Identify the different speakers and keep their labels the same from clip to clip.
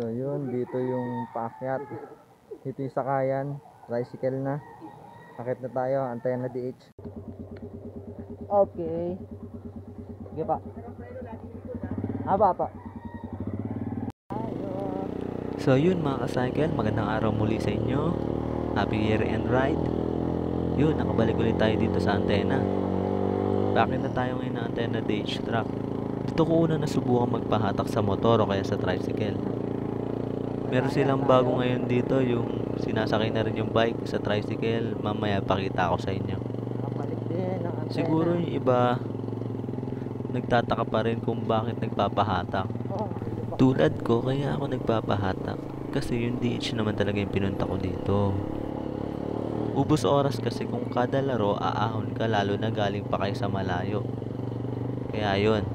Speaker 1: So yun, dito yung paakyat. Dito yung sakayan, tricycle na. Akit na tayo, antayan na DH. Okay. Sige pa. Haba pa.
Speaker 2: So yun mga ka-cycle, magandang araw muli sa inyo. Happy year end ride. Yun, nakabalik ulit tayo dito sa antena. Bakit na tayo ngayon ng antena DH truck? Dito ko una nasubukan magpahatak sa motor o kaya sa tricycle. Meron silang bago ngayon dito, yung sinasakay na rin yung bike sa tricycle. Mamaya pakita ko sa inyo. Siguro yung iba nagtataka pa rin kung bakit nagpapahatak. Tulad ko, kaya ako nagpapahatak kasi yung DH naman talaga yung pinunta ko dito. Ubus oras kasi kung kada laro aahon ka, lalo na galing pa kayo sa malayo. Kaya yun,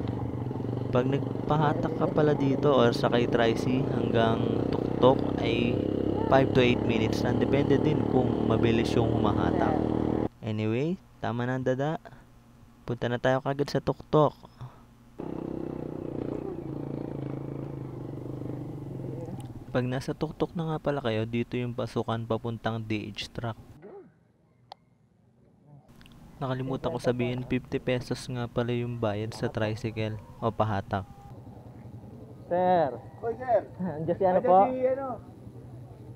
Speaker 2: pag nagpahatak ka pala dito or sakay tricy hanggang tuktok ay 5 to 8 minutes lang, depende din kung mabilis yung humahatak. Anyway, tama na ang dada, punta na tayo kagad sa tuktok. Pag nasa tuktok na nga pala kayo, dito yung pasukan papuntang DH truck. Nakalimutan ko sabihin, 50 pesos nga pala yung bayad sa tricycle o pahatak.
Speaker 1: Sir.
Speaker 3: Hoy, sir.
Speaker 1: Andiyan si ano po?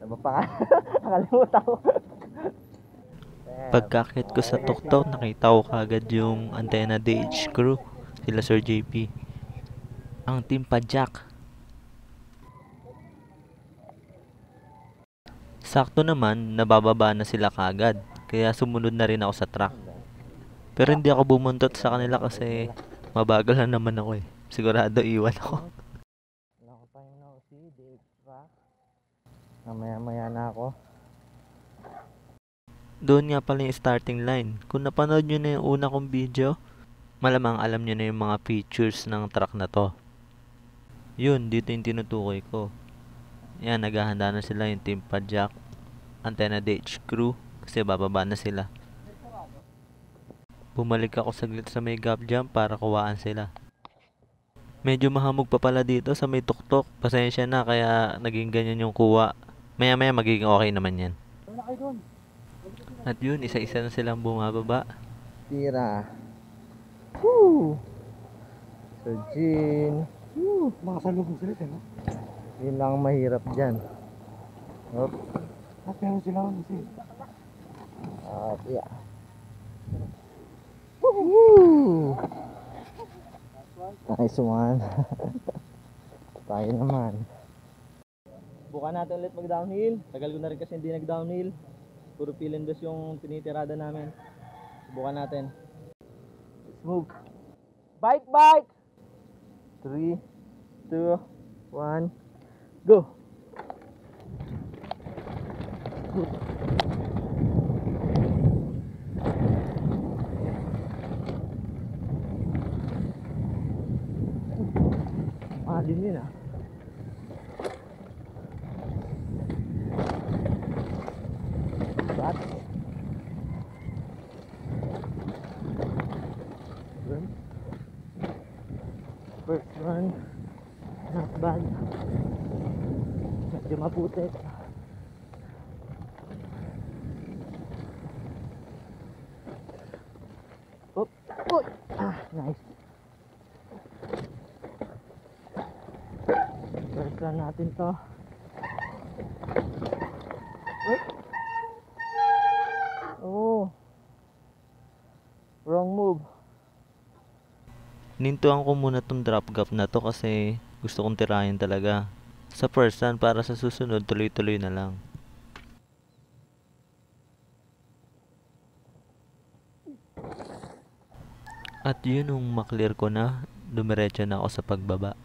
Speaker 1: Ano pa? Nakalimutan ko.
Speaker 2: Pagkakit ko sa tuktok, nakita ko kagad yung antena DH crew, sila Sir JP. Ang team Pajak. Sakto naman, nabababa na sila kagad, kaya sumunod na rin ako sa truck. Pero hindi ako bumuntot sa kanila kasi mabagal na naman ako eh. Sigurado iwan ako.
Speaker 1: Wala ko pa yung nausi, DH truck. Mamaya na ako.
Speaker 2: Doon nga pala yung starting line. Kung napanood nyo na yung una kong video, malamang alam nyo na yung mga features ng truck na to. Yun, dito yung tinutukoy ko. Yan, naghahanda na sila yung team Pajak, antena DH crew, kasi bababa na sila. Bumalik ako saglit sa may gap jump para kuwaan sila. Medyo mahamog pa pala dito sa may tuktok. Pasensya na kaya naging ganyan yung kuha. Maya maya magiging okay naman yan. At yun, isa-isa na silang bumababa.
Speaker 1: Tira. Woo! So, Jean.
Speaker 3: Woo! Makasalubong sila, no?
Speaker 1: Yun lang ang mahirap dyan. Hop.
Speaker 3: At meron sila kasi.
Speaker 1: Yeah. Woo! Nice one. Tayo naman. Bukan natin ulit mag-downhill. Tagal ko na rin kasi hindi nag-downhill. Puro pilindos yung tinitirada namin. Subukan natin. Let's move. Bike! 3, 2, 1, go! Mahalin yun ah. Bat. First run. Not bad. Medyo maputik. Oh, oh. Nice. First run natin to. Oh. Wrong move.
Speaker 2: Nintuan ko muna tong drop gap na to kasi gusto kong tirahin talaga sa first run para sa susunod tuloy-tuloy na lang. At yun nung maklear ko na, dumiretso na ako sa pagbaba.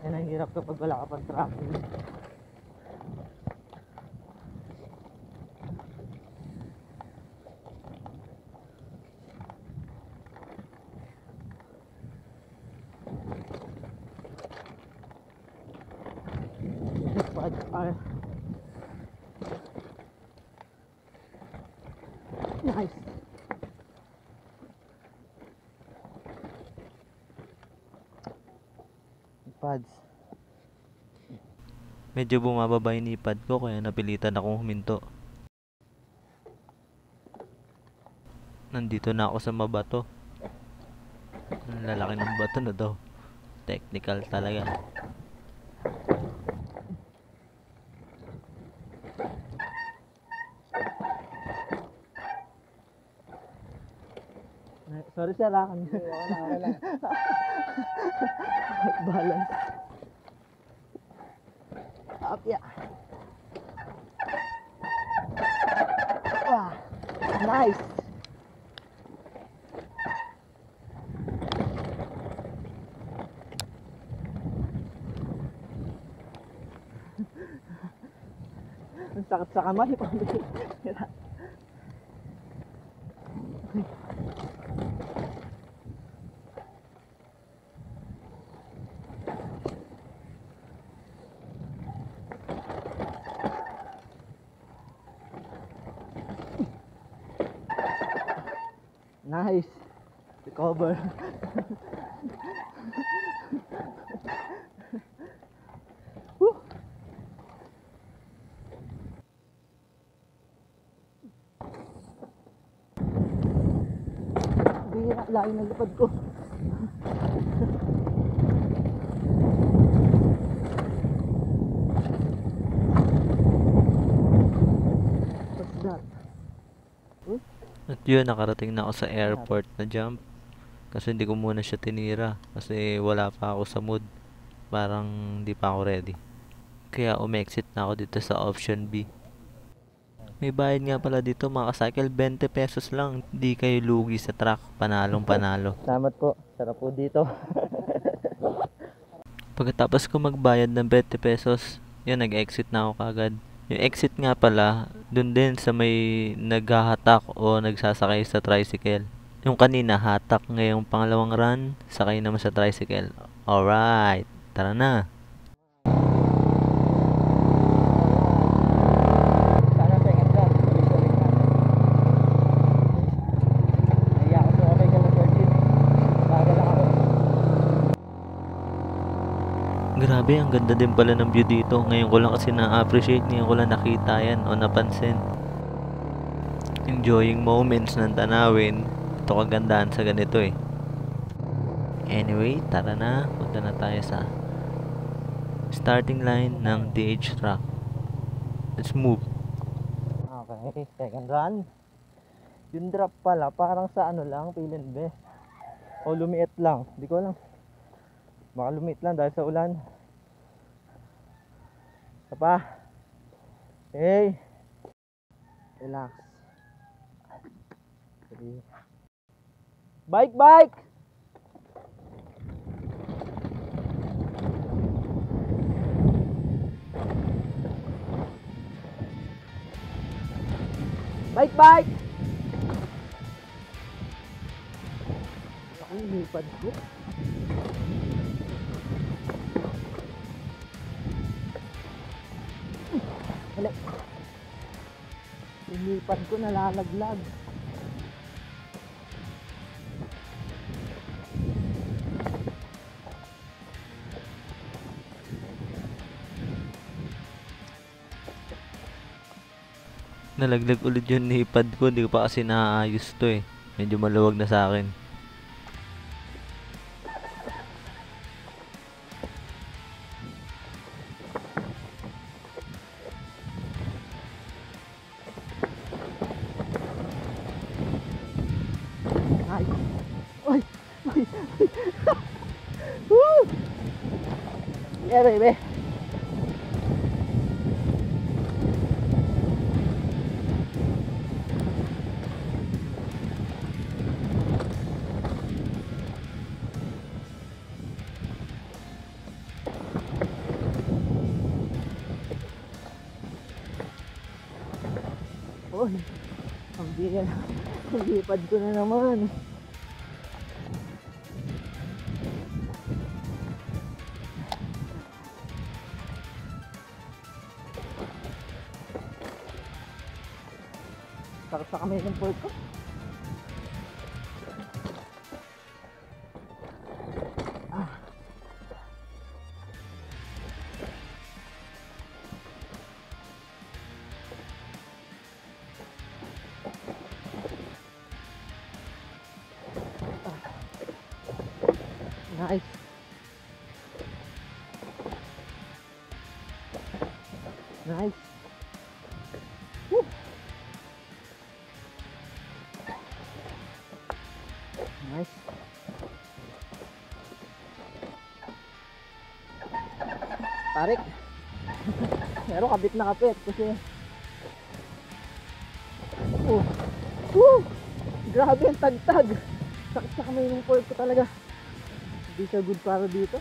Speaker 1: Yan ang hirap kapag wala ka pang tracking. Okay. Nice. Pads.
Speaker 2: Medyo bumababa yung ipad ko kaya napilitan akong huminto. Nandito na ako sa mabato. Ang lalaki ng bato na daw. Technical talaga.
Speaker 1: Sorry sir, okay lang. Balance. Up, yeah. Wow. Nice. Ang sakit sa kamay. Nice. Recover. Woo. Bihira, layo ng lipad ko. What's that?
Speaker 2: At yun, nakarating na ako sa airport na jump. Kasi hindi ko muna siya tinira. Kasi wala pa ako sa mood. Parang hindi pa ako ready. Kaya umexit na ako dito sa option B. May bayad nga pala dito mga ka-cycle, 20 pesos lang. Hindi kayo lugi sa truck. Panalong panalo.
Speaker 1: Salamat po. Sarap po dito.
Speaker 2: Pagkatapos ko magbayad ng 20 pesos, yun, nag-exit na ako kagad. Yung exit nga pala, dun din sa may naghahatak o nagsasakay sa tricycle. Yung kanina, hatak, ngayong pangalawang run, sakay naman sa tricycle. Alright, tara na.
Speaker 1: Sana second run. Ulit-ulit natin. Naiya ako sa okay ka lang 13. Bagal lang ako.
Speaker 2: Grabe, ang ganda din pala ng view dito. Ngayon ko lang kasi na-appreciate, ngayon ko lang nakita yan o napansin. Enjoying moments ng tanawin. Ito kagandahan sa ganito eh. Anyway, tara na. Punta na tayo sa starting line ng DH track. Let's move.
Speaker 1: Okay, second run. Yung drop pala, parang sa ano lang, Pilin Best. O lumiit lang, di ko alam. Baka lumiit lang dahil sa ulan. Isa pa. Okay. Relax. Okay. Bike, bike! Bike, bike! Ang lipad ko. Hali. Lipad ko nalalaglag.
Speaker 2: Nalaglag ulit yung nipad ko. Hindi ko pa kasi naayos to eh. Medyo maluwag na sa akin.
Speaker 1: Ay! Ay! Ay! Woo! Yeah, baby! Uy! Ang biyan. Ang lipad ko na naman. Sakit sa kamay ng pork ko. Nice. Nice. Woo. Nice. Tarik. Pero kabit na kapit kasi grabe ang tagtag. Sakit sa kamay ng pork ko talaga. Hindi siya good para dito.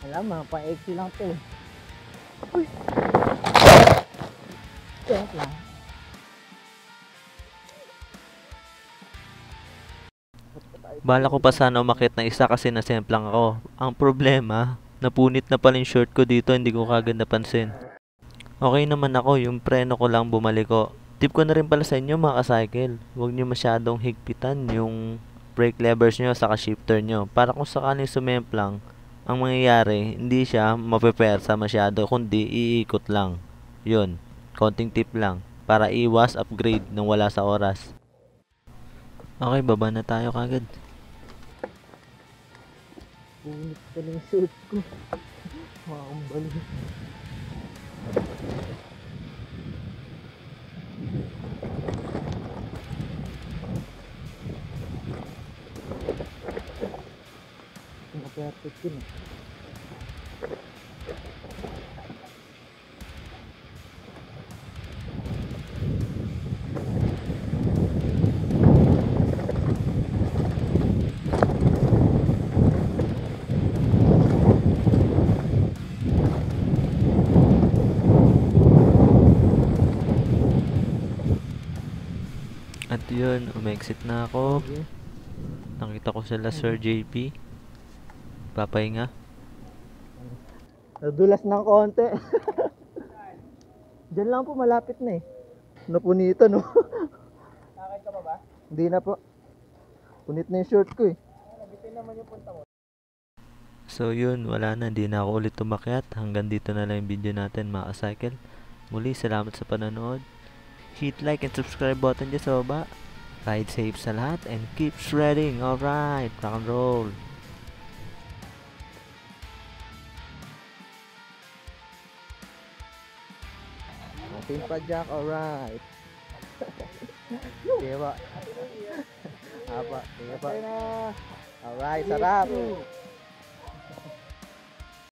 Speaker 1: Alam, mga pa-exi lang to eh. Uy! Check lang.
Speaker 2: Bala ko pa sana umakit na isa kasi nasemplang ako. Ang problema, napunit na pala yung short ko dito, hindi ko kagad napansin. Okay naman ako, yung preno ko lang bumaliko. Tip ko na rin pala sa inyo mga ka-cycle, huwag nyo masyadong higpitan yung brake levers nyo saka shifter nyo. Para kung sakaling sumemplang, ang mangyayari, hindi siya mapepersa masyado, kundi iikot lang. Yun, konting tip lang, para iwas upgrade nang wala sa oras. Okay, baba na tayo kagad.
Speaker 1: Punit ka ng suit ko. Makakambali. Perfect yun eh.
Speaker 2: At yun, umexit na ako.
Speaker 1: Okay.
Speaker 2: Nakita ko sila Sir JP. Papahinga.
Speaker 1: Nadulas ng konti. Diyan lang po, malapit na eh. Napunito no. Nakakit ka pa ba? Hindi na po. Punit na yung short ko eh. Nabitin naman yung punta mo.
Speaker 2: So yun, wala na, hindi na ako ulit umakyat. Hanggang dito na lang yung video natin mga ka-cycle. Muli, salamat sa panonood. Hit like and subscribe button dyan sa baba. Ride safe sa lahat and keep shredding. Alright, rock and roll.
Speaker 1: Atin pa Jack, alright. Sige ba? Apa, sige ba? Alright, sarap.